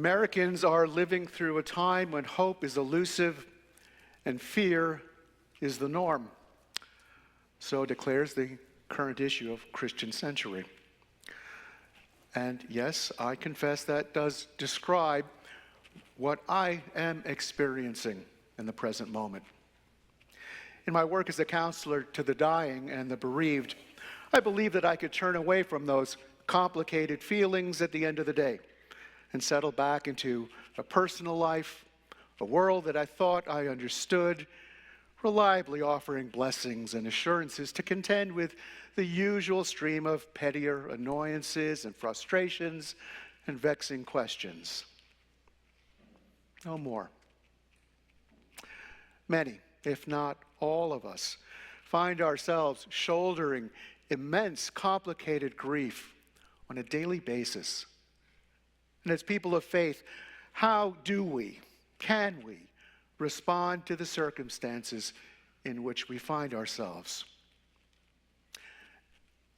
Americans are living through a time when hope is elusive and fear is the norm. So declares the current issue of Christian Century. And yes, I confess that does describe what I am experiencing in the present moment. In my work as a counselor to the dying and the bereaved, I believe that I could turn away from those complicated feelings at the end of the day and settle back into a personal life, a world that I thought I understood, reliably offering blessings and assurances to contend with the usual stream of pettier annoyances and frustrations and vexing questions. No more. Many, if not all of us, find ourselves shouldering immense, complicated grief on a daily basis. And as people of faith, how can we respond to the circumstances in which we find ourselves?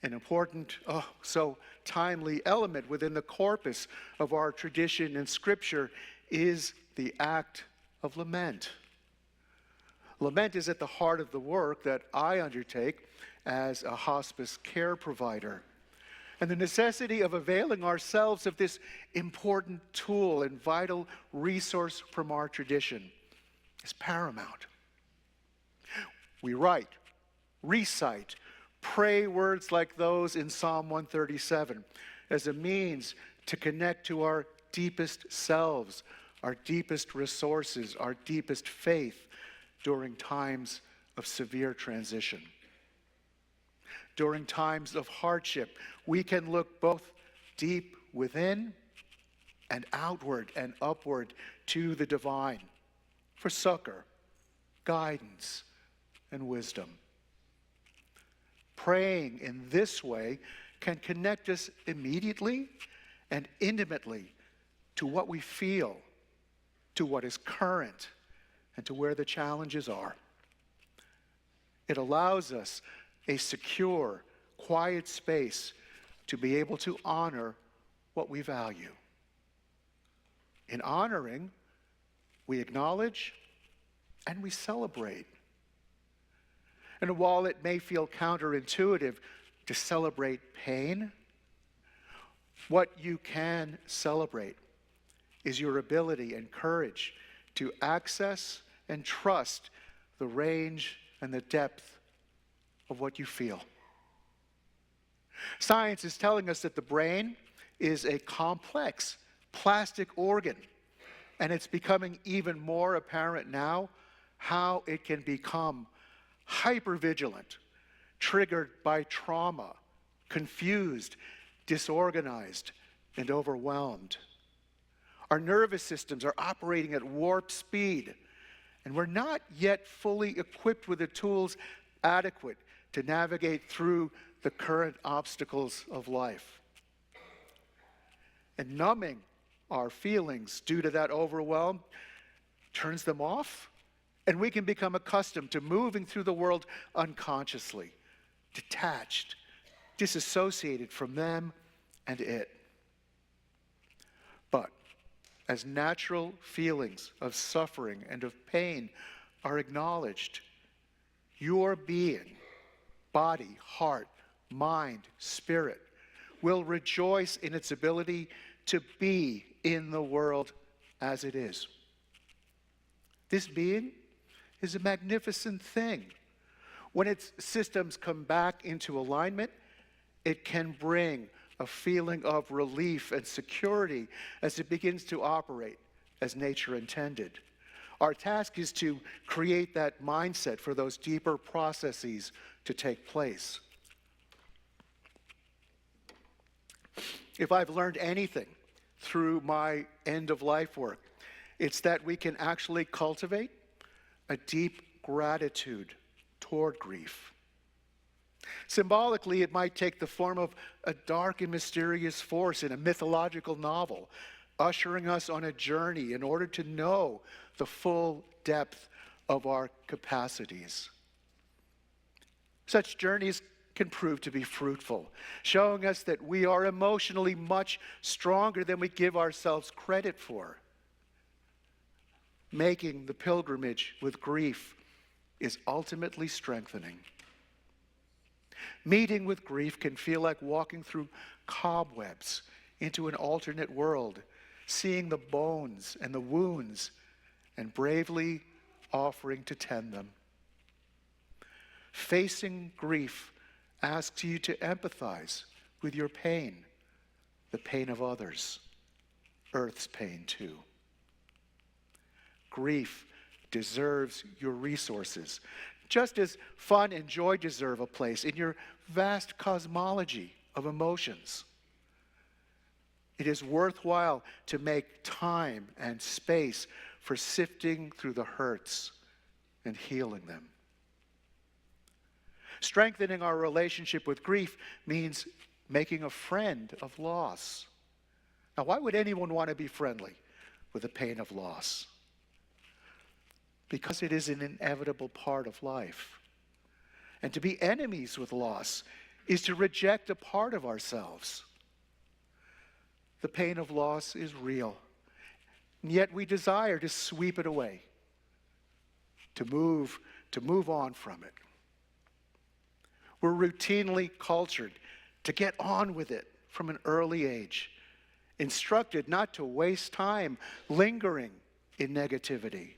An important, so timely element within the corpus of our tradition and Scripture is the act of lament. Lament is at the heart of the work that I undertake as a hospice care provider. And the necessity of availing ourselves of this important tool and vital resource from our tradition is paramount. We write, recite, pray words like those in Psalm 137 as a means to connect to our deepest selves, our deepest resources, our deepest faith during times of severe transition. During times of hardship, we can look both deep within and outward and upward to the divine for succor, guidance, and wisdom. Praying in this way can connect us immediately and intimately to what we feel, to what is current, and to where the challenges are. It allows us a secure, quiet space to be able to honor what we value. In honoring, we acknowledge and we celebrate. And while it may feel counterintuitive to celebrate pain, what you can celebrate is your ability and courage to access and trust the range and the depth of what you feel. Science is telling us that the brain is a complex plastic organ, and it's becoming even more apparent now how it can become hypervigilant, triggered by trauma, confused, disorganized, and overwhelmed. Our nervous systems are operating at warp speed, and we're not yet fully equipped with the tools adequate to navigate through the current obstacles of life. And numbing our feelings due to that overwhelm turns them off, and we can become accustomed to moving through the world unconsciously, detached, disassociated from them and it. But as natural feelings of suffering and of pain are acknowledged, your being, body, heart, mind, spirit, will rejoice in its ability to be in the world as it is. This being is a magnificent thing. When its systems come back into alignment, it can bring a feeling of relief and security as it begins to operate as nature intended. Our task is to create that mindset for those deeper processes to take place. If I've learned anything through my end-of-life work, it's that we can actually cultivate a deep gratitude toward grief. Symbolically, it might take the form of a dark and mysterious force in a mythological novel, ushering us on a journey in order to know the full depth of our capacities. Such journeys can prove to be fruitful, showing us that we are emotionally much stronger than we give ourselves credit for. Making the pilgrimage with grief is ultimately strengthening. Meeting with grief can feel like walking through cobwebs into an alternate world, seeing the bones and the wounds and bravely offering to tend them. Facing grief asks you to empathize with your pain, the pain of others, Earth's pain too. Grief deserves your resources, just as fun and joy deserve a place in your vast cosmology of emotions. It is worthwhile to make time and space for sifting through the hurts and healing them. Strengthening our relationship with grief means making a friend of loss. Now, why would anyone want to be friendly with the pain of loss? Because it is an inevitable part of life. And to be enemies with loss is to reject a part of ourselves. The pain of loss is real, and yet we desire to sweep it away, to move on from it. We're routinely cultured to get on with it from an early age, instructed not to waste time lingering in negativity.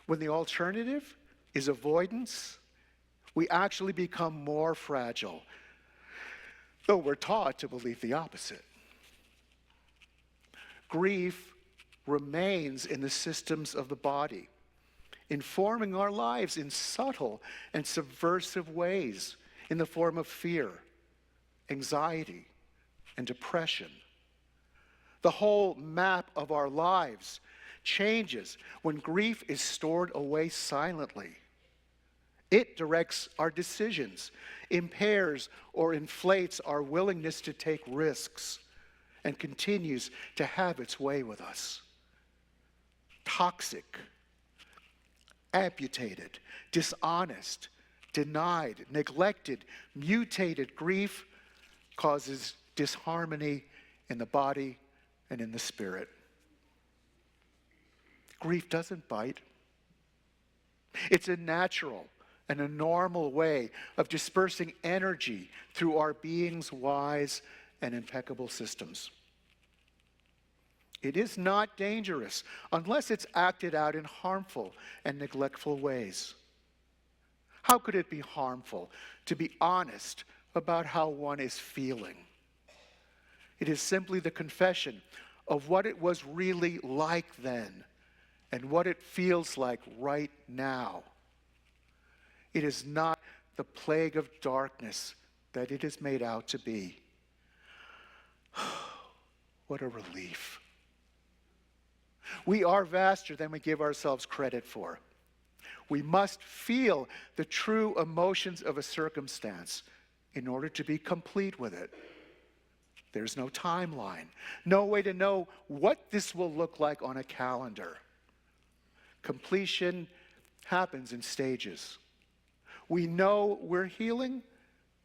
When the alternative is avoidance, we actually become more fragile, though we're taught to believe the opposite. Grief remains in the systems of the body, informing our lives in subtle and subversive ways in the form of fear, anxiety, and depression. The whole map of our lives changes when grief is stored away silently. It directs our decisions, impairs or inflates our willingness to take risks, and continues to have its way with us. Toxic, amputated, dishonest, denied, neglected, mutated grief causes disharmony in the body and in the spirit. Grief doesn't bite. It's a natural and a normal way of dispersing energy through our being's wise and impeccable systems. It is not dangerous unless it's acted out in harmful and neglectful ways. How could it be harmful to be honest about how one is feeling? It is simply the confession of what it was really like then and what it feels like right now. It is not the plague of darkness that it is made out to be. What a relief. We are vaster than we give ourselves credit for. We must feel the true emotions of a circumstance in order to be complete with it. There's no timeline, no way to know what this will look like on a calendar. Completion happens in stages. We know we're healing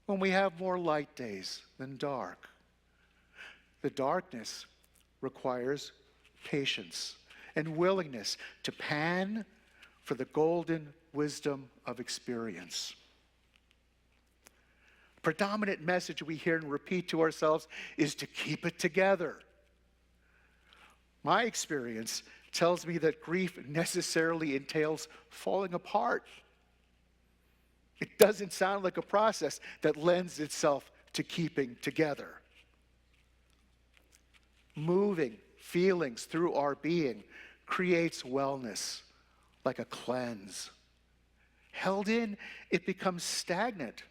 when we have more light days than dark. The darkness requires patience and willingness to pan for the golden wisdom of experience. The predominant message we hear and repeat to ourselves is to keep it together. My experience tells me that grief necessarily entails falling apart. It doesn't sound like a process that lends itself to keeping together. Moving feelings through our being creates wellness, like a cleanse. Held in, it becomes stagnant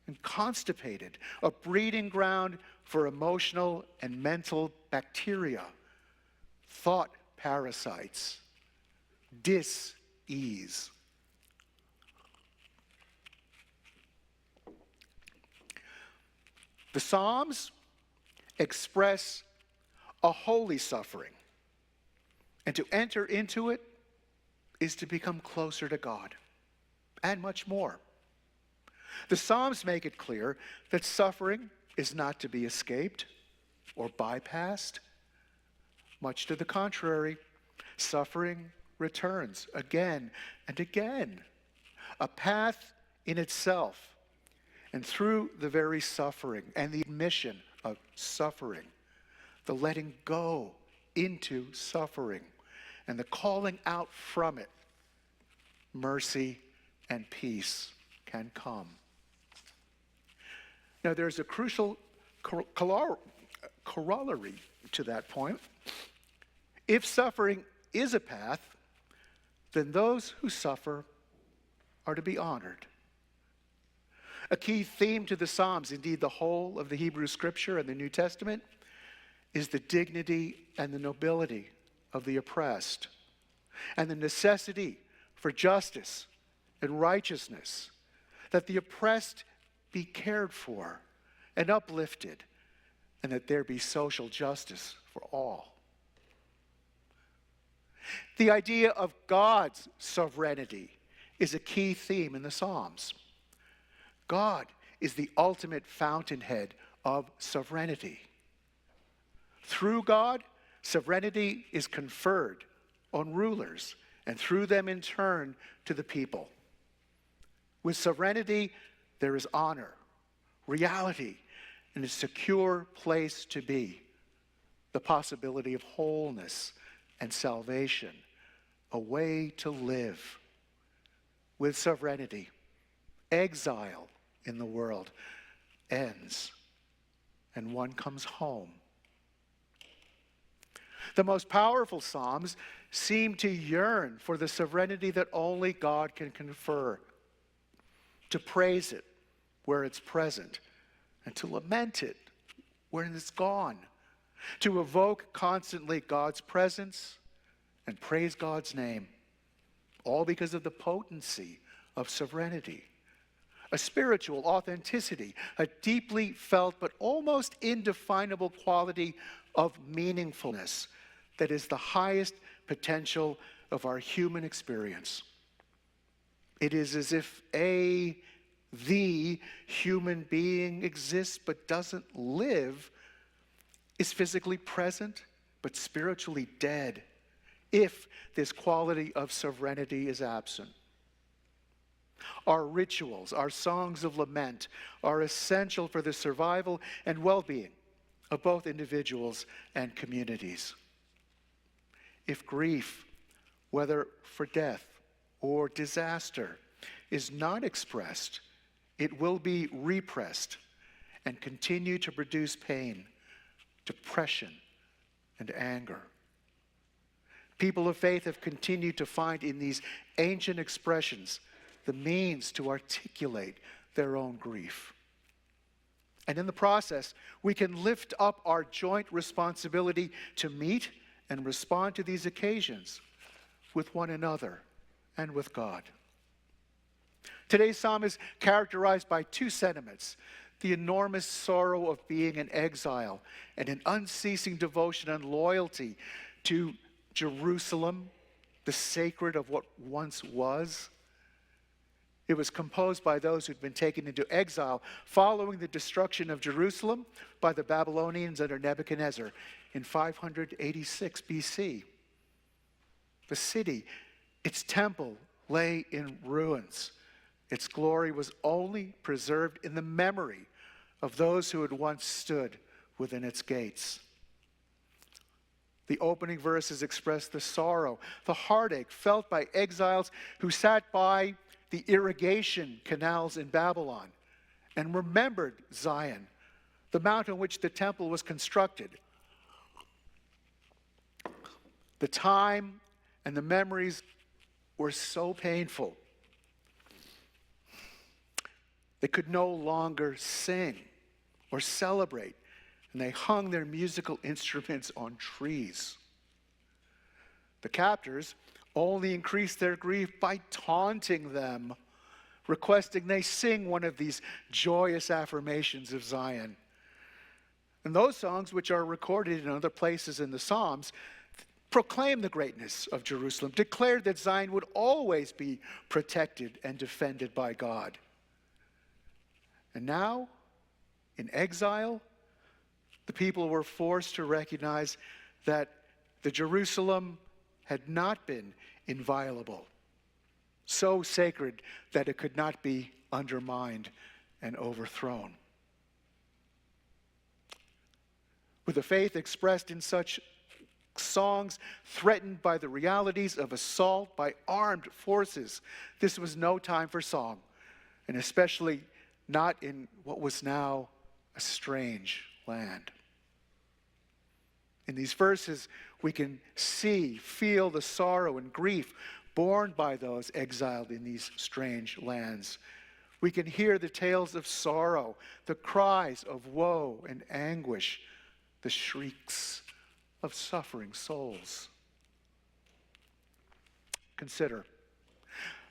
and constipated, a breeding ground for emotional and mental bacteria, thought parasites, dis-ease. The Psalms express a holy suffering, and to enter into it is to become closer to God, and much more. The Psalms make it clear that suffering is not to be escaped or bypassed. Much to the contrary, suffering returns again and again, a path in itself. And through the very suffering and the admission of suffering, the letting go into suffering, and the calling out from it, mercy and peace can come. Now, there's a crucial corollary to that point. If suffering is a path, then those who suffer are to be honored. A key theme to the Psalms, indeed the whole of the Hebrew Scripture and the New Testament, is the dignity and the nobility of the oppressed, and the necessity for justice and righteousness, that the oppressed be cared for and uplifted, and that there be social justice for all. The idea of God's sovereignty is a key theme in the Psalms. God is the ultimate fountainhead of sovereignty. Through God, sovereignty is conferred on rulers, and through them in turn to the people. With sovereignty, there is honor, reality, and a secure place to be, the possibility of wholeness and salvation, a way to live. With sovereignty, exile in the world ends, and one comes home. The most powerful Psalms seem to yearn for the sovereignty that only God can confer, to praise it where it's present, and to lament it when it's gone, to evoke constantly God's presence and praise God's name, all because of the potency of sovereignty, a spiritual authenticity, a deeply felt but almost indefinable quality of meaningfulness that is the highest potential of our human experience. It is as if the human being exists but doesn't live, is physically present but spiritually dead, if this quality of sovereignty is absent. Our rituals, our songs of lament, are essential for the survival and well-being of both individuals and communities. If grief, whether for death or disaster, is not expressed, it will be repressed and continue to produce pain, depression, and anger. People of faith have continued to find in these ancient expressions the means to articulate their own grief. And in the process, we can lift up our joint responsibility to meet and respond to these occasions with one another and with God. Today's psalm is characterized by two sentiments: the enormous sorrow of being in exile and an unceasing devotion and loyalty to Jerusalem, the sacred of what once was. It was composed by those who'd been taken into exile following the destruction of Jerusalem by the Babylonians under Nebuchadnezzar in 586 BC. The city, its temple, lay in ruins. Its glory was only preserved in the memory of those who had once stood within its gates. The opening verses express the sorrow, the heartache felt by exiles who sat by the irrigation canals in Babylon and remembered Zion, the mount on which the temple was constructed. The time and the memories were so painful. They could no longer sing or celebrate, and they hung their musical instruments on trees. The captors only increased their grief by taunting them, requesting they sing one of these joyous affirmations of Zion. And those songs, which are recorded in other places in the Psalms, proclaim the greatness of Jerusalem, declared that Zion would always be protected and defended by God. And now, in exile, the people were forced to recognize that the Jerusalem had not been inviolable, so sacred that it could not be undermined and overthrown. With a faith expressed in such songs, threatened by the realities of assault by armed forces, this was no time for song, and especially not in what was now a strange land. In these verses, we can see, feel the sorrow and grief borne by those exiled in these strange lands. We can hear the tales of sorrow, the cries of woe and anguish, the shrieks of suffering souls. Consider,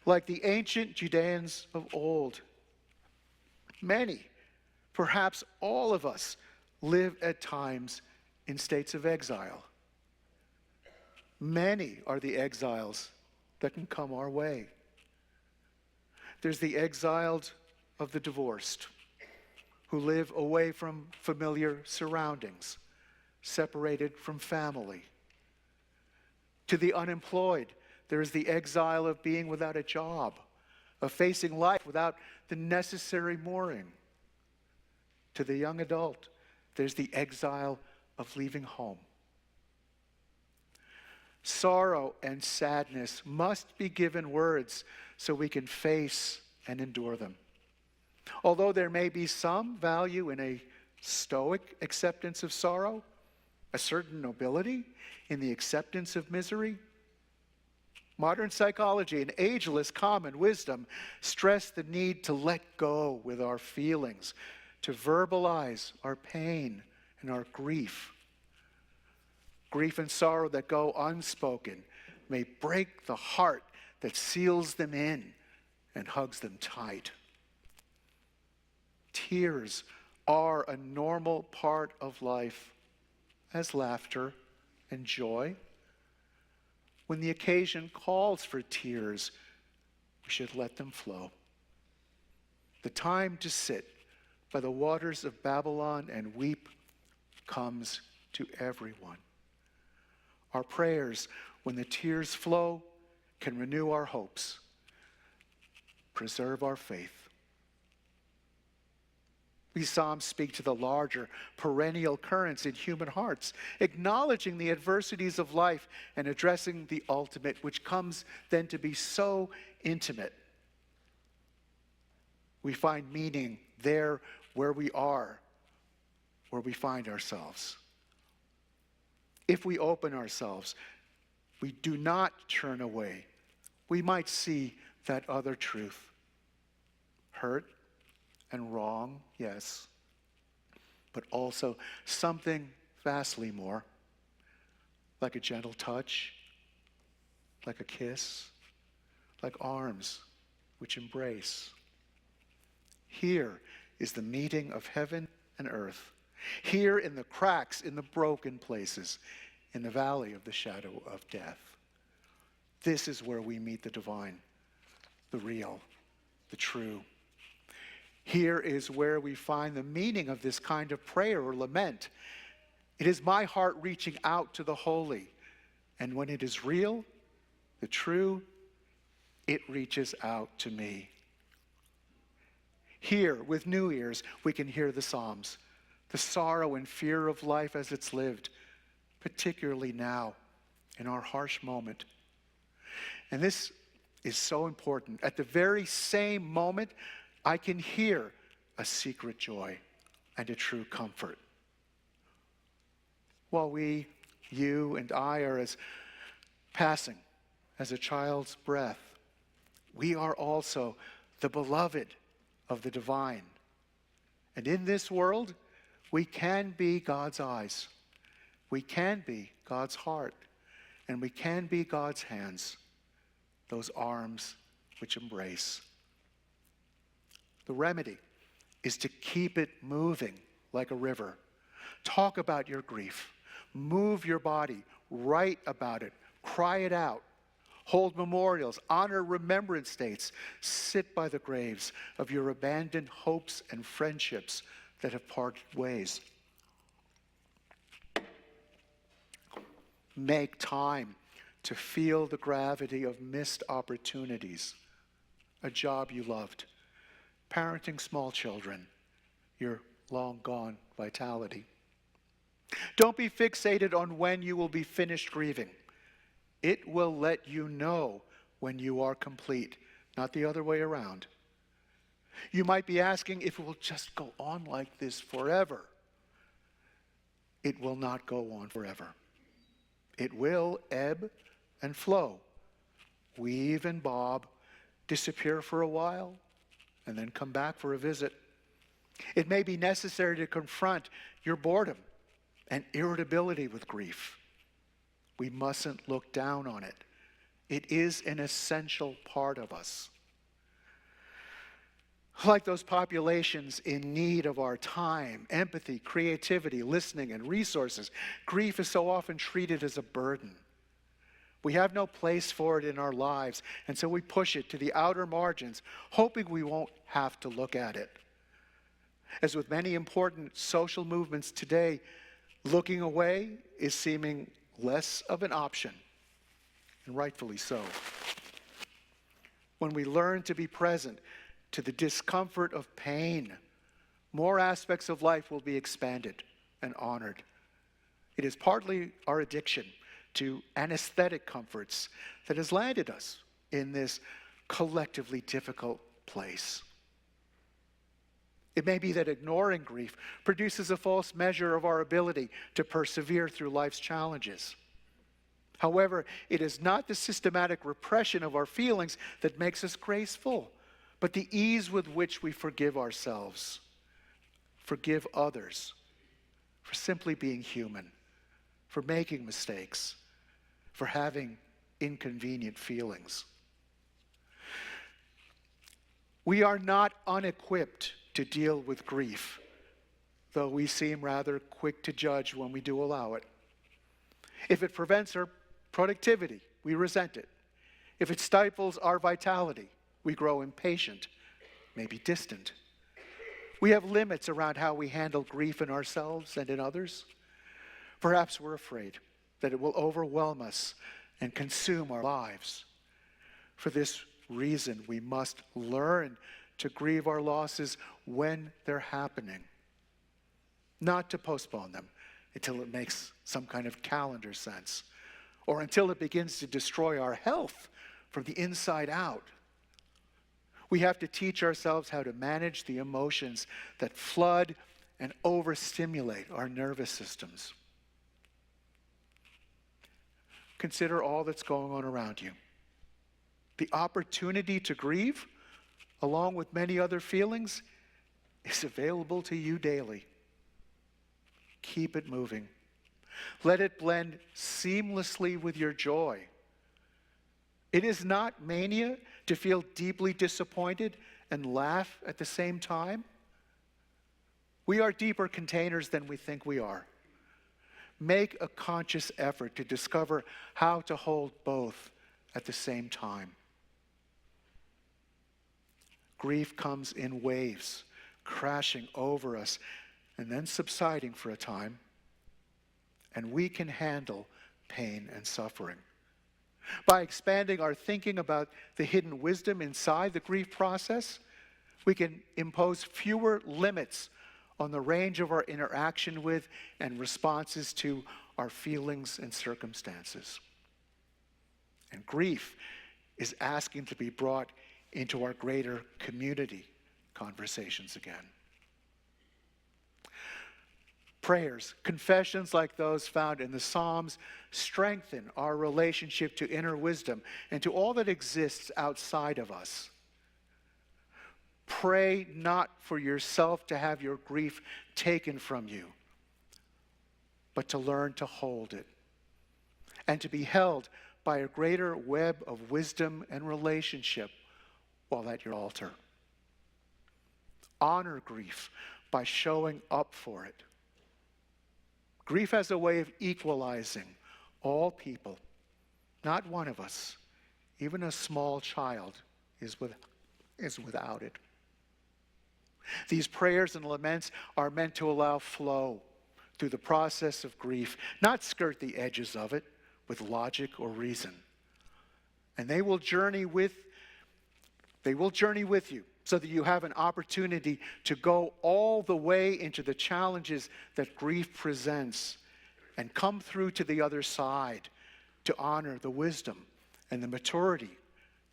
like the ancient Judeans of old, many, perhaps all of us, live at times in states of exile. Many are the exiles that can come our way. There's the exiled of the divorced, who live away from familiar surroundings, separated from family. To the unemployed, there is the exile of being without a job, of facing life without the necessary mooring. To the young adult, there's the exile of leaving home. Sorrow and sadness must be given words so we can face and endure them. Although there may be some value in a stoic acceptance of sorrow, a certain nobility in the acceptance of misery, modern psychology and ageless common wisdom stress the need to let go with our feelings, to verbalize our pain and our grief. Grief and sorrow that go unspoken may break the heart that seals them in and hugs them tight. Tears are a normal part of life, as laughter and joy. When the occasion calls for tears, we should let them flow. The time to sit by the waters of Babylon and weep comes to everyone. Our prayers, when the tears flow, can renew our hopes, preserve our faith. These psalms speak to the larger, perennial currents in human hearts, acknowledging the adversities of life and addressing the ultimate, which comes then to be so intimate. We find meaning there where we are, where we find ourselves. If we open ourselves, we do not turn away, we might see that other truth. Hurt and wrong, yes, but also something vastly more, like a gentle touch, like a kiss, like arms which embrace. Here is the meeting of heaven and earth. Here in the cracks, in the broken places, in the valley of the shadow of death. This is where we meet the divine, the real, the true. Here is where we find the meaning of this kind of prayer or lament. It is my heart reaching out to the holy. And when it is real, the true, it reaches out to me. Here, with new ears, we can hear the Psalms, the sorrow and fear of life as it's lived, particularly now, in our harsh moment. And this is so important. At the very same moment, I can hear a secret joy and a true comfort. While we, you and I, are as passing as a child's breath, we are also the beloved of the divine. And in this world, we can be God's eyes. We can be God's heart. And we can be God's hands, those arms which embrace. The remedy is to keep it moving like a river. Talk about your grief. Move your body. Write about it. Cry it out. Hold memorials, honor remembrance dates, sit by the graves of your abandoned hopes and friendships that have parted ways. Make time to feel the gravity of missed opportunities, a job you loved, parenting small children, your long-gone vitality. Don't be fixated on when you will be finished grieving. It will let you know when you are complete, not the other way around. You might be asking if it will just go on like this forever. It will not go on forever. It will ebb and flow, weave and bob, disappear for a while, and then come back for a visit. It may be necessary to confront your boredom and irritability with grief. We mustn't look down on it. It is an essential part of us. Like those populations in need of our time, empathy, creativity, listening, and resources, grief is so often treated as a burden. We have no place for it in our lives, and so we push it to the outer margins, hoping we won't have to look at it. As with many important social movements today, looking away is seeming less of an option, and rightfully so. When we learn to be present to the discomfort of pain, more aspects of life will be expanded and honored. It is partly our addiction to anesthetic comforts that has landed us in this collectively difficult place. It may be that ignoring grief produces a false measure of our ability to persevere through life's challenges. However, it is not the systematic repression of our feelings that makes us graceful, but the ease with which we forgive ourselves, forgive others, for simply being human, for making mistakes, for having inconvenient feelings. We are not unequipped to deal with grief, though we seem rather quick to judge when we do allow it. If it prevents our productivity, we resent it. If it stifles our vitality, we grow impatient, maybe distant. We have limits around how we handle grief in ourselves and in others. Perhaps we're afraid that it will overwhelm us and consume our lives. For this reason, we must learn to grieve our losses when they're happening, not to postpone them until it makes some kind of calendar sense, or until it begins to destroy our health from the inside out. We have to teach ourselves how to manage the emotions that flood and overstimulate our nervous systems. Consider all that's going on around you. The opportunity to grieve, along with many other feelings, is available to you daily. Keep it moving. Let it blend seamlessly with your joy. It is not mania to feel deeply disappointed and laugh at the same time. We are deeper containers than we think we are. Make a conscious effort to discover how to hold both at the same time. Grief comes in waves, crashing over us and then subsiding for a time. And we can handle pain and suffering. By expanding our thinking about the hidden wisdom inside the grief process, we can impose fewer limits on the range of our interaction with and responses to our feelings and circumstances. And grief is asking to be brought into our greater community conversations again. Prayers, confessions like those found in the Psalms strengthen our relationship to inner wisdom and to all that exists outside of us. Pray not for yourself to have your grief taken from you, but to learn to hold it and to be held by a greater web of wisdom and relationship while at your altar. Honor grief by showing up for it. Grief has a way of equalizing all people, not one of us, even a small child, is without it. These prayers and laments are meant to allow flow through the process of grief, not skirt the edges of it with logic or reason. And they will journey with you so that you have an opportunity to go all the way into the challenges that grief presents and come through to the other side to honor the wisdom and the maturity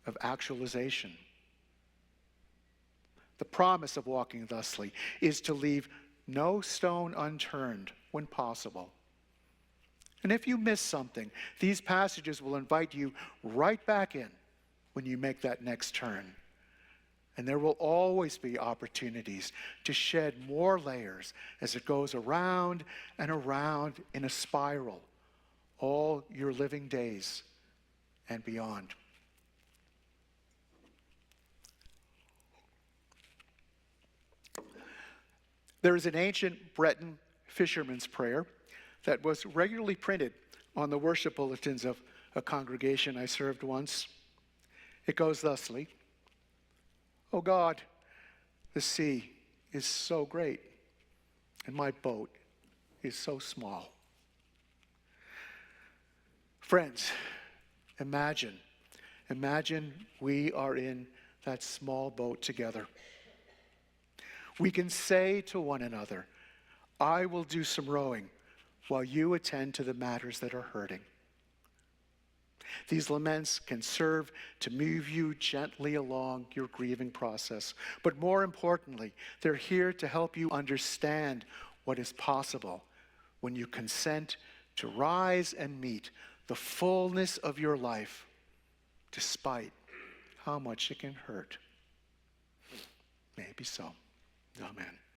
of actualization. The promise of walking thusly is to leave no stone unturned when possible. And if you miss something, these passages will invite you right back in when you make that next turn. And there will always be opportunities to shed more layers as it goes around and around in a spiral all your living days and beyond. There is an ancient Breton fisherman's prayer that was regularly printed on the worship bulletins of a congregation I served once. It goes thusly: "Oh God, the sea is so great, and my boat is so small." Friends, imagine we are in that small boat together. We can say to one another, "I will do some rowing while you attend to the matters that are hurting." These laments can serve to move you gently along your grieving process. But more importantly, they're here to help you understand what is possible when you consent to rise and meet the fullness of your life, despite how much it can hurt. Maybe so. Amen.